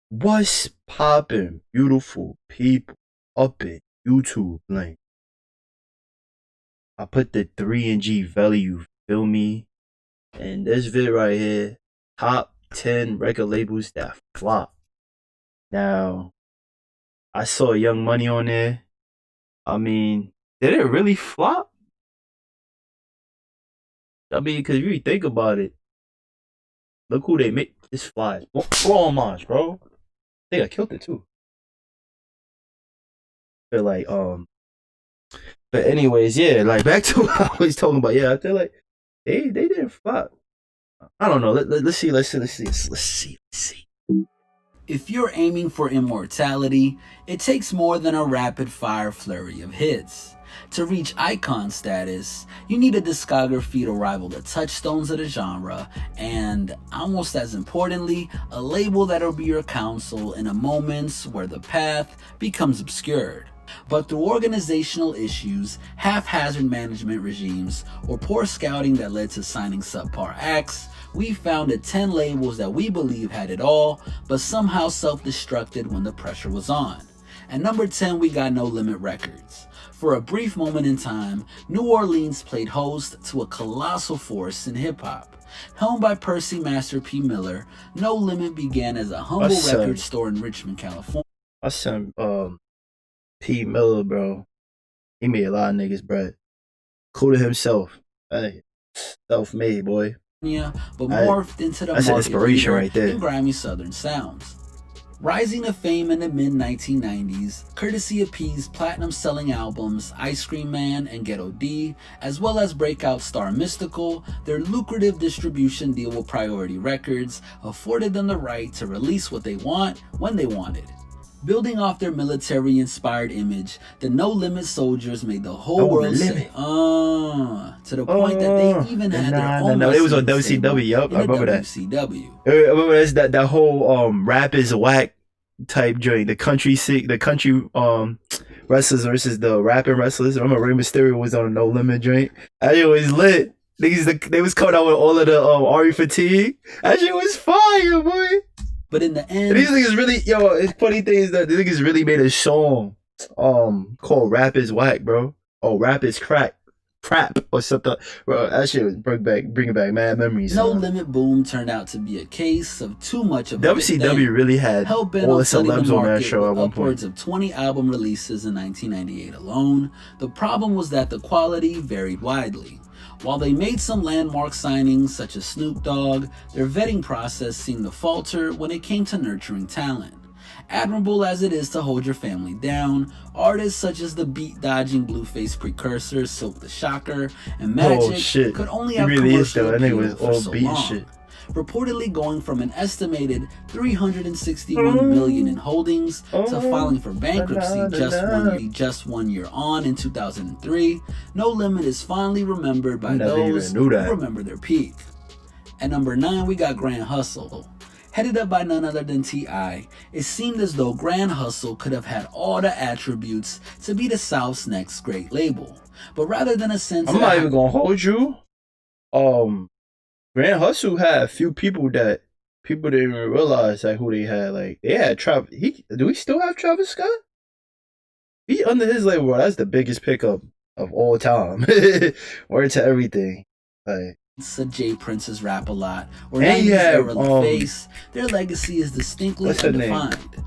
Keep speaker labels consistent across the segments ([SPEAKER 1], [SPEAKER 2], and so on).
[SPEAKER 1] What's poppin', beautiful people up in YouTube link? I put the 3 and G value, feel me? And this vid right here, top 10 record labels that flop. Now, I saw Young Money on there. I mean, did it really flop? I mean, cause if you think about it, look who they make. This flies. Blow homage, bro. I think I killed it too. Feel like but anyways, yeah, like back to what I was talking about. Yeah, I feel like they didn't flop. I don't know. Let's see.
[SPEAKER 2] If you're aiming for immortality, it takes more than a rapid-fire flurry of hits. To reach icon status, you need a discography to rival the touchstones of the genre, and, almost as importantly, a label that'll be your counsel in the moments where the path becomes obscured. But through organizational issues, haphazard management regimes, or poor scouting that led to signing subpar acts, we founded 10 labels that we believe had it all, but somehow self-destructed when the pressure was on. At number 10, we got No Limit Records. For a brief moment in time, New Orleans played host to a colossal force in hip-hop. Helmed by Percy Master P. Miller, No Limit began as a humble record store in Richmond, California.
[SPEAKER 1] I sent P. Miller, bro. He made a lot of niggas bread. Including himself. Hey, self-made, boy.
[SPEAKER 2] But morphed into the
[SPEAKER 1] that's an inspiration right there
[SPEAKER 2] in grimy southern sounds. Rising to fame in the mid-1990s, courtesy of P's platinum-selling albums Ice Cream Man and Ghetto D, as well as breakout star Mystical, their lucrative distribution deal with Priority Records afforded them the right to release what they want when they wanted. Building off their military-inspired image, the No Limit soldiers made the whole world say, to the point that they even had their own.
[SPEAKER 1] It was on WCW. Yup, I remember that.
[SPEAKER 2] WCW.
[SPEAKER 1] I remember that whole rap is whack type joint. The country wrestlers versus the rapping wrestlers. I remember Rey Mysterio was on a No Limit joint. That shit was lit. They was coming out with all of the Ari Fatigue. That shit was fire, boy.
[SPEAKER 2] But in the end,
[SPEAKER 1] these niggas really, it's funny thing is that these niggas really made a song called Rap is Whack, bro. Oh, Rap is Crap or something. Bro, that shit was bringing back mad memories.
[SPEAKER 2] No Limit boom turned out to be a case of too much of
[SPEAKER 1] WCW really had all the celebs on that show at one point.
[SPEAKER 2] Upwards of 20 album releases in 1998 alone. The problem was that the quality varied widely. While they made some landmark signings such as Snoop Dogg, their vetting process seemed to falter when it came to nurturing talent. Admirable as it is to hold your family down, artists such as the beat-dodging Blueface precursors Silk the Shocker and Magic could only have commercial appeal for so long. Reportedly going from an estimated 361 million in holdings to filing for bankruptcy just one year on in 2003, No Limit is fondly remembered by those who remember their peak. At number 9, we got Grand Hustle. Headed up by none other than T.I., it seemed as though Grand Hustle could have had all the attributes to be the South's next great label. But rather than a sense
[SPEAKER 1] I'm not even gonna hold you. Grand Hustle had a few people that people didn't even realize like who they had. Like they had Travis. Do we still have Travis Scott? He under his label, bro. That's the biggest pickup of all time. Word to everything. Like
[SPEAKER 2] Jay Prince's Rap a Lot, or 90s era Face, their legacy is distinctly undefined.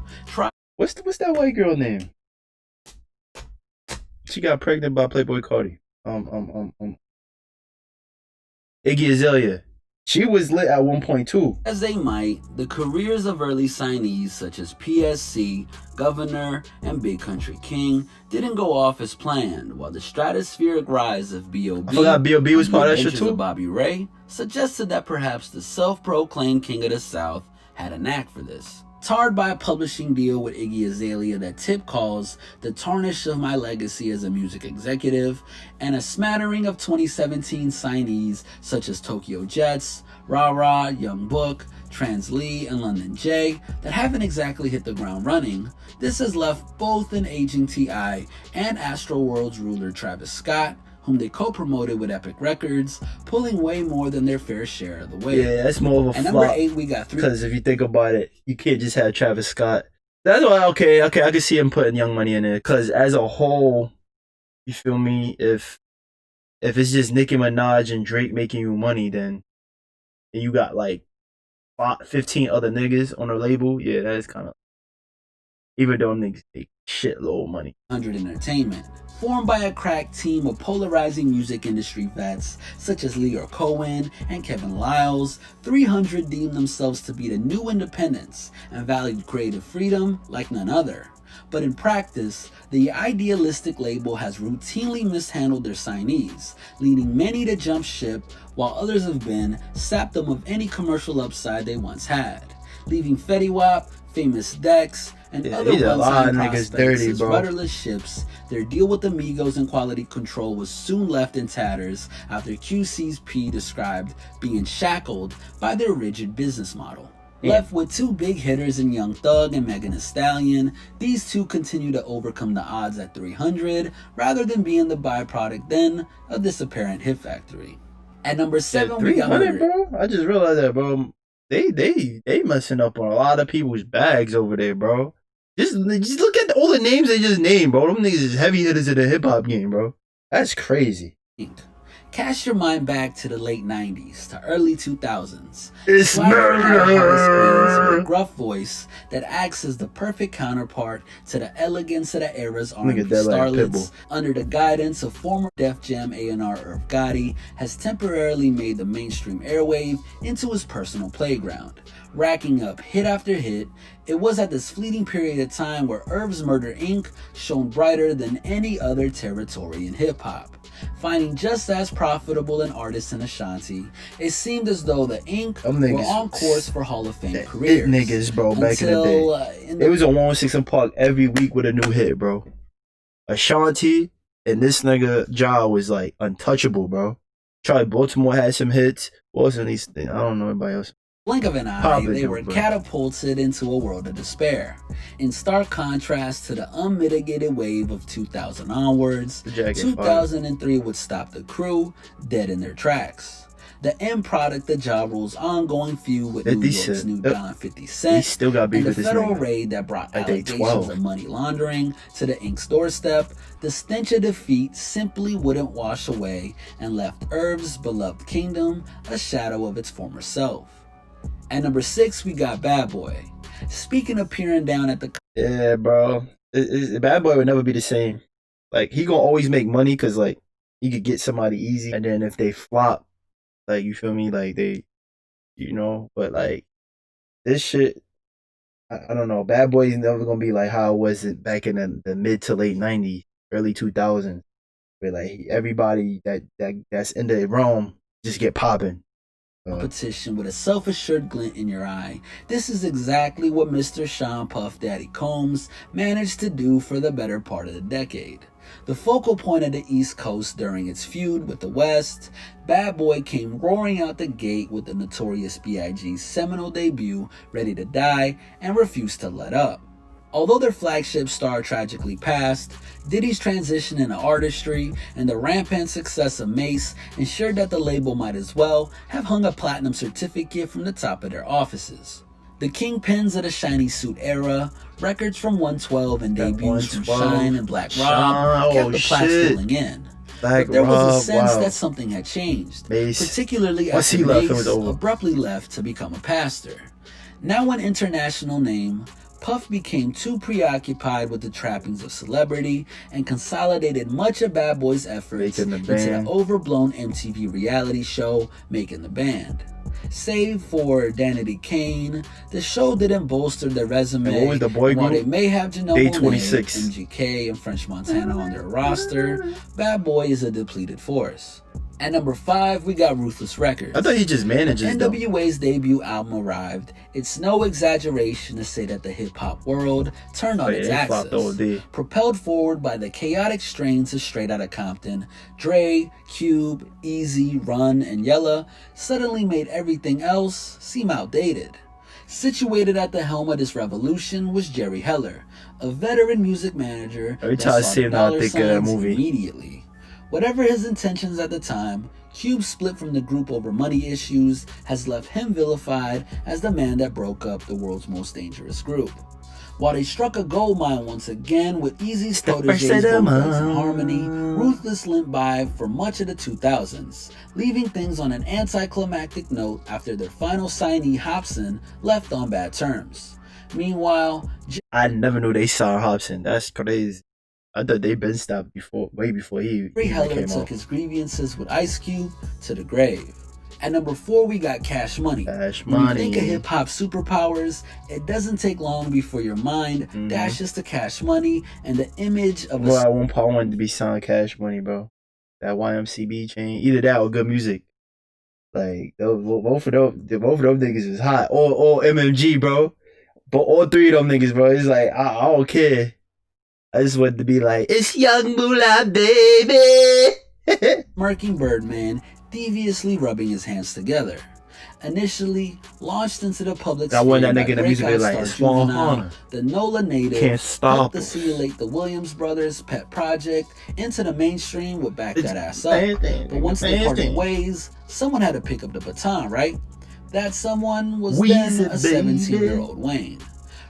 [SPEAKER 1] What's that white girl name? She got pregnant by Playboy Cardi. Iggy Azalea. She was lit at one point too.
[SPEAKER 2] As they might, the careers of early signees such as PSC, Governor, and Big Country King didn't go off as planned, while the stratospheric rise of B.O.B.
[SPEAKER 1] I forgot B.O.B. was part of that shit too.
[SPEAKER 2] Bobby Ray suggested that perhaps the self-proclaimed King of the South had a knack for this. Tarred by a publishing deal with Iggy Azalea that Tip calls the tarnish of my legacy as a music executive, and a smattering of 2017 signees such as Tokyo Jets, Ra Ra, Young Book, Trans Lee, and London J that haven't exactly hit the ground running, this has left both an aging T.I. and Astroworld's ruler Travis Scott, whom they co-promoted with Epic Records, pulling way more than their fair share of the weight.
[SPEAKER 1] Yeah, that's more of a
[SPEAKER 2] At
[SPEAKER 1] flop.
[SPEAKER 2] number 8, we got 3.
[SPEAKER 1] Because if you think about it, you can't just have Travis Scott. That's why, okay, I can see him putting Young Money in there. Because as a whole, you feel me? If it's just Nicki Minaj and Drake making you money, then you got like 15 other niggas on the label. Yeah, that is kind of, even though niggas take shitload of money.
[SPEAKER 2] 100 Entertainment, formed by a crack team of polarizing music industry vets such as Leo Cohen and Kevin Liles, 300 deemed themselves to be the new independents and valued creative freedom like none other. But in practice, the idealistic label has routinely mishandled their signees, leading many to jump ship, while others have been sapped them of any commercial upside they once had, leaving Fetty Wap, Famous Dex, and other one-time prospects dirty, as rudderless ships. Their deal with Amigos and Quality Control was soon left in tatters after QC's P described being shackled by their rigid business model. Left with 2 big hitters in Young Thug and Megan Thee Stallion, these two continue to overcome the odds at 300 rather than being the byproduct then of this apparent hit factory. At number 7, we got Murder.
[SPEAKER 1] Bro. I just realized that, bro. They messing up on a lot of people's bags over there, bro. Just look at all the names they just named, bro. Them niggas is heavy hitters in the hip hop game, bro. That's crazy.
[SPEAKER 2] Cast your mind back to the late 90s to early 2000s.
[SPEAKER 1] It's murder!
[SPEAKER 2] With a gruff voice that acts as the perfect counterpart to the elegance of the era's R&B starlets, under the guidance of former Def Jam A&R Irv Gotti, has temporarily made the mainstream airwave into his personal playground. Racking up hit after hit, it was at this fleeting period of time where Irv's Murder Inc. shone brighter than any other territory in hip-hop. Finding just as profitable an artist in Ashanti, it seemed as though the Inc. were on course for Hall of Fame careers.
[SPEAKER 1] Niggas, bro, back in the day. It was on 106 & Park every week with a new hit, bro. Ashanti and this nigga Ja was like untouchable, bro. Charlie Baltimore had some hits. What was these things? I don't know anybody else.
[SPEAKER 2] Blink of an eye, they were catapulted into a world of despair, in stark contrast to the unmitigated wave of 2000 onwards. 2003 would stop the crew dead in their tracks. The end product of Ja Rule's ongoing feud with New York's Snoop Dogg and 50 Cent,
[SPEAKER 1] still got beef
[SPEAKER 2] and
[SPEAKER 1] with
[SPEAKER 2] the
[SPEAKER 1] this
[SPEAKER 2] federal
[SPEAKER 1] nigga.
[SPEAKER 2] raid that brought allegations of money laundering to the Inc's doorstep, the stench of defeat simply wouldn't wash away and left Irv's beloved kingdom a shadow of its former self. At number 6, we got Bad Boy. Speaking of peering down at the...
[SPEAKER 1] Yeah, bro. Bad Boy would never be the same. Like, he gonna always make money because, like, he could get somebody easy. And then if they flop, like, you feel me? Like, they, you know, but, like, this shit, I don't know. Bad Boy is never gonna be like how it was back in the mid to late 90s, early 2000s. Where, like, everybody that's in the realm just get popping.
[SPEAKER 2] Competition with a self-assured glint in your eye. This is exactly what Mr. Sean Puff Daddy Combs managed to do for the better part of the decade. The focal point of the East Coast during its feud with the West, Bad Boy came roaring out the gate with the Notorious B.I.G.'s seminal debut, Ready to Die, and refused to let up. Although their flagship star tragically passed, Diddy's transition into artistry and the rampant success of Mace ensured that the label might as well have hung a platinum certificate from the top of their offices. The kingpins of the shiny suit era, records from 112 and debuts from Shine and Black Rob kept the plaques filling in. But there was a sense that something had changed, particularly after Mace abruptly left to become a pastor. Now an international name, Puff became too preoccupied with the trappings of celebrity and consolidated much of Bad Boy's efforts into the overblown MTV reality show Making the Band. Save for Danity Kane, the show didn't bolster their resume.
[SPEAKER 1] And what was the boy group?
[SPEAKER 2] While they may have
[SPEAKER 1] Day 26,
[SPEAKER 2] MGK, and French Montana on their roster, Bad Boy is a depleted force. At number 5, we got Ruthless Records.
[SPEAKER 1] I thought he just manages
[SPEAKER 2] NWA's debut album arrived. It's no exaggeration to say that the hip-hop world turned on its axis. Propelled forward by the chaotic strains of Straight Outta Compton, Dre, Cube, Easy, Run, and Yella suddenly made everything else seem outdated. Situated at the helm of this revolution was Jerry Heller, a veteran music manager
[SPEAKER 1] that saw dollar signs
[SPEAKER 2] immediately. Whatever his intentions at the time, Cube's split from the group over money issues has left him vilified as the man that broke up the world's most dangerous group. While they struck a gold mine once again with Eazy's proteges both Bugs and Harmony, Ruthless limped by for much of the 2000s, leaving things on an anticlimactic note after their final signee Hopsin left on bad terms. Meanwhile,
[SPEAKER 1] I never knew they signed Hobson. That's crazy. I thought they been stopped way before he
[SPEAKER 2] Heller
[SPEAKER 1] came
[SPEAKER 2] took
[SPEAKER 1] out.
[SPEAKER 2] his grievances with Ice Cube to the grave. At number 4, we got Cash Money.
[SPEAKER 1] Cash
[SPEAKER 2] When
[SPEAKER 1] Money.
[SPEAKER 2] you think of hip-hop superpowers, it doesn't take long before your mind dashes to Cash Money and the image of
[SPEAKER 1] Bro, at one point I wanted to be signed Cash Money, bro. That YMCB chain. Either that or Good Music. Like, both of them niggas is hot. Or MMG, bro. But all three of them niggas, bro, it's like, I don't care. I just wanted to be like, it's Young Moolah, baby.
[SPEAKER 2] smirking Birdman, deviously rubbing his hands together. Initially launched into the public
[SPEAKER 1] I want that
[SPEAKER 2] by
[SPEAKER 1] nigga in the music
[SPEAKER 2] breakout
[SPEAKER 1] like,
[SPEAKER 2] star
[SPEAKER 1] it's one
[SPEAKER 2] Juvenile,
[SPEAKER 1] Hunter.
[SPEAKER 2] the NOLA native
[SPEAKER 1] Can't stop
[SPEAKER 2] helped to
[SPEAKER 1] him.
[SPEAKER 2] simulate the Williams brothers' pet project into the mainstream with Back That Ass Up. But once they parted ways, someone had to pick up the baton, right? That someone was then a 17-year-old Wayne.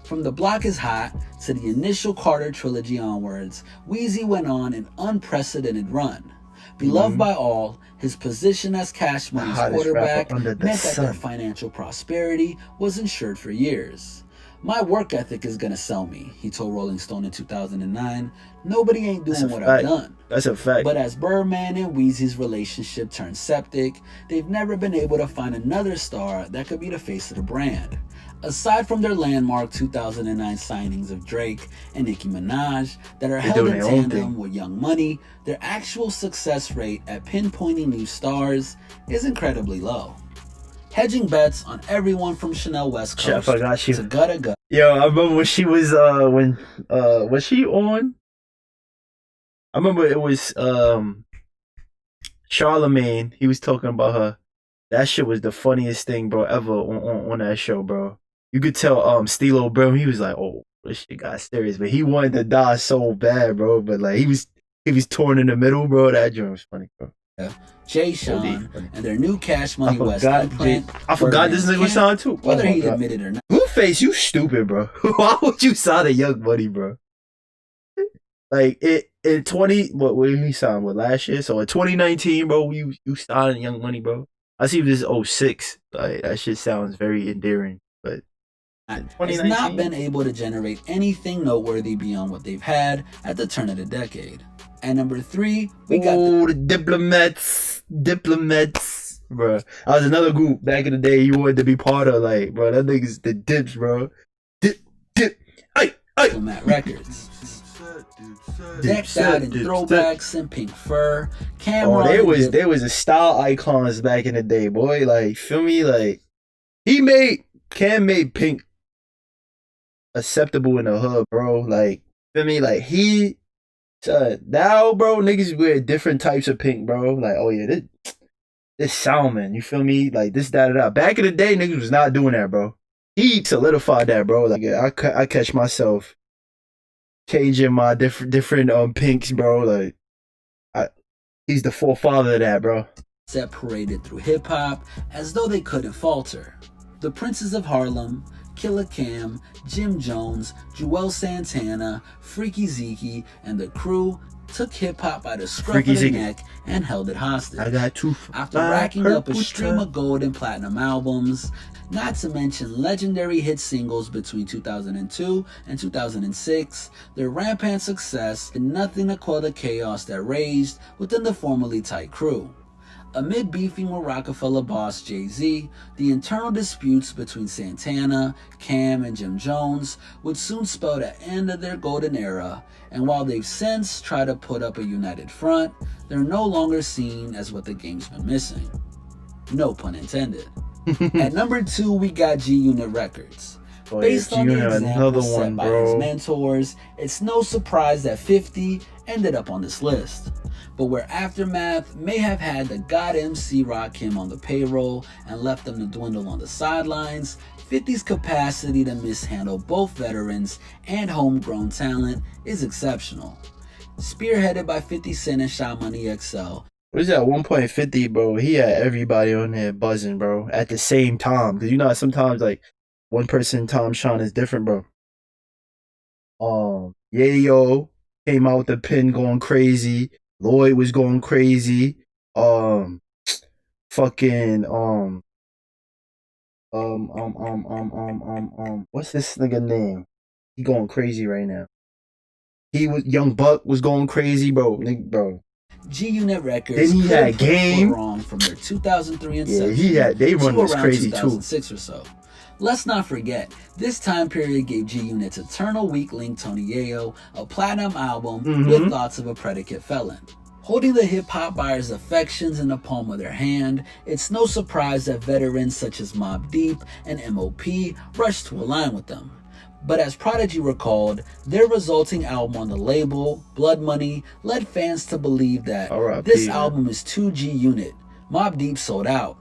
[SPEAKER 2] From The Block Is Hot to the initial Carter trilogy onwards, Weezy went on an unprecedented run. Beloved by all, his position as Cash Money's quarterback meant that their financial prosperity was ensured for years. My work ethic is gonna sell me, he told Rolling Stone in 2009. Nobody ain't doing what I've done.
[SPEAKER 1] That's a fact.
[SPEAKER 2] But as Birdman and Weezy's relationship turned septic, they've never been able to find another star that could be the face of the brand. Aside from their landmark 2009 signings of Drake and Nicki Minaj that are held in tandem with Young Money, their actual success rate at pinpointing new stars is incredibly low. Hedging bets on everyone from Chanel West Coast to Gutta Gutta.
[SPEAKER 1] Yo, I remember when she was was she on? I remember it was Charlemagne. He was talking about her. That shit was the funniest thing, bro, ever on that show, bro. You could tell Stilo Brim, he was like, oh, this shit got serious, but he wanted to die so bad, bro. But like he was torn in the middle, bro. That joint was funny, bro.
[SPEAKER 2] Jay Sean and their new Cash Money West imprint.
[SPEAKER 1] I forgot this nigga was signed too.
[SPEAKER 2] Whether he admitted or not.
[SPEAKER 1] Blueface, you stupid, bro. Why would you sign a Young Money, bro? Like in 20, when he signed last year? So in 2019, bro, you signed Young Money, bro. I see this 06. Like that shit sounds very endearing, but
[SPEAKER 2] has not been able to generate anything noteworthy beyond what they've had at the turn of the decade. At number 3, we got
[SPEAKER 1] the Diplomats, bro. I was another group back in the day you wanted to be part of, like, bro. That niggas the Dips, bro. Dip,
[SPEAKER 2] Diplomat Records. Decked out in throwbacks and pink fur.
[SPEAKER 1] There was a style icons back in the day, boy. Like, feel me? Like, Cam made pink acceptable in the hood, bro. Like, feel me? Like, now, bro, niggas wear different types of pink, bro. Like, oh yeah, this salmon, you feel me? Like, this, that. Back in the day, niggas was not doing that, bro. He solidified that, bro. Like, I catch myself changing my different pinks, bro. Like, he's the forefather of that, bro.
[SPEAKER 2] Separated through hip hop as though they couldn't falter. The Princes of Harlem, Killer Cam, Jim Jones, Joel Santana, Freaky Zeke, and the crew took hip-hop by the scruff of the neck and held it hostage.
[SPEAKER 1] I got two.
[SPEAKER 2] After racking up a stream of gold and platinum albums, not to mention legendary hit singles between 2002 and 2006, their rampant success did nothing to quell the chaos that raged within the formerly tight crew. Amid beefing with Rockefeller boss Jay-Z, the internal disputes between Santana, Cam, and Jim Jones would soon spell the end of their golden era, and while they've since tried to put up a united front, they're no longer seen as what the game's been missing. No pun intended. At number 2, we got G-Unit Records. Based on the examples set by his mentors, it's no surprise that 50 ended up on this list. But where Aftermath may have had the God MC Rock him on the payroll and left them to dwindle on the sidelines, 50's capacity to mishandle both veterans and homegrown talent is exceptional. spearheaded by 50 Cent and Shy Money XL.
[SPEAKER 1] What is that 1.50, bro? He had everybody on there buzzing, bro, at the same time. Because you know, sometimes, like, one person time shine is different, bro. Yayo came out with the pin going crazy. Lloyd was going crazy. Um, fucking, what's this nigga name? He going crazy right now. Young Buck was going crazy, bro. Bro.
[SPEAKER 2] G-Unit Records.
[SPEAKER 1] Then he had Game
[SPEAKER 2] wrong from their 2003 inception.
[SPEAKER 1] Yeah, they run
[SPEAKER 2] to
[SPEAKER 1] this
[SPEAKER 2] around
[SPEAKER 1] crazy
[SPEAKER 2] 2006
[SPEAKER 1] too.
[SPEAKER 2] or so. Let's not forget, this time period gave G-Unit's eternal weak link Tony Yayo a platinum album with thoughts of a predicate felon. Holding the hip-hop buyers' affections in the palm of their hand, it's no surprise that veterans such as Mobb Deep and M.O.P. rushed to align with them. But as Prodigy recalled, their resulting album on the label, Blood Money, led fans to believe that this album is too G-Unit. Mobb Deep sold out.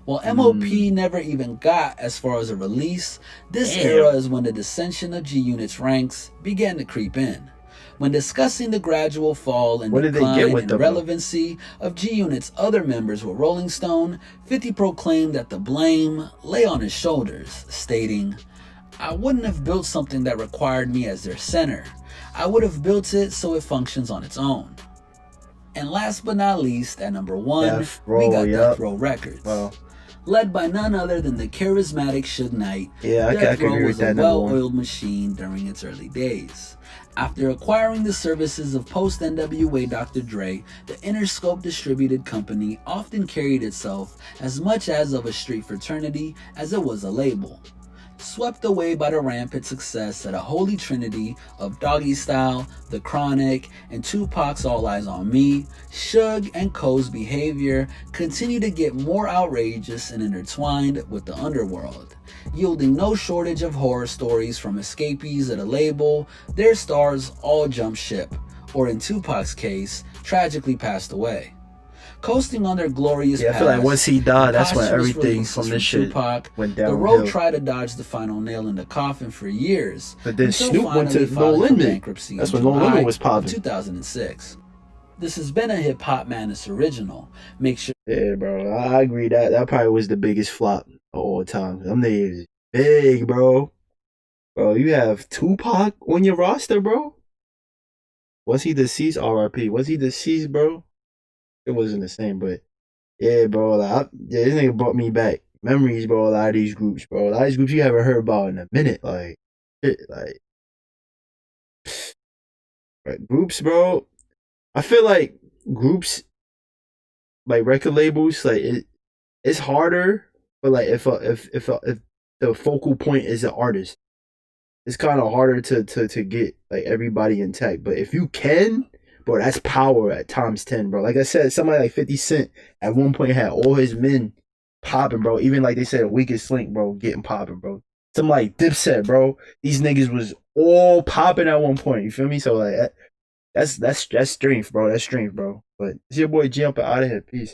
[SPEAKER 2] While M.O.P. never even got as far as a release, this era is when the dissension of G-Unit's ranks began to creep in. When discussing the gradual fall and decline and relevancy of G-Unit's other members with Rolling Stone, 50 proclaimed that the blame lay on his shoulders, stating, "I wouldn't have built something that required me as their center. I would have built it so it functions on its own." And last but not least, at number 1, we got Death Row Records. Led by none other than the charismatic Suge Knight, Death Row was a well-oiled machine during its early days. After acquiring the services of post-NWA Dr. Dre, the Interscope distributed company often carried itself as much as of a street fraternity as it was a label. Swept away by the rampant success at a holy trinity of Doggy Style, The Chronic, and Tupac's All Eyes on Me, Suge and Co.'s behavior continued to get more outrageous and intertwined with the underworld, yielding no shortage of horror stories from escapees at a label. Their stars all jumped ship, or in Tupac's case, tragically passed away. Coasting on their glorious past,
[SPEAKER 1] I feel like once he died, that's when everything from this shit went down.
[SPEAKER 2] The Road tried to dodge the final nail in the coffin for years,
[SPEAKER 1] but then Snoop went to No Limit. That's when No Limit was popping.
[SPEAKER 2] 2006. This has been a Hiphopmadness original. Make sure.
[SPEAKER 1] Yeah, bro, I agree that probably was the biggest flop of all time. Them niggas big, bro. Bro, you have Tupac on your roster, bro. Was he deceased? R.I.P. Was he deceased, bro? It wasn't the same, but yeah, bro. Like, this nigga brought me back memories, bro. A lot of these groups, bro. A lot of these groups you haven't heard about in a minute, like shit, like groups, bro. I feel like groups, like record labels, like it's harder, but like if the focal point is an artist, it's kind of harder to get like everybody intact. But if you can. Bro, that's power at times 10, bro. Like I said, somebody like 50 Cent at one point had all his men popping, bro. Even like they said, a weakest link, bro, getting popping, bro. Something like Dipset, bro. These niggas was all popping at one point. You feel me? So like that's strength, bro. That's strength, bro. But it's your boy G up out of here. Peace.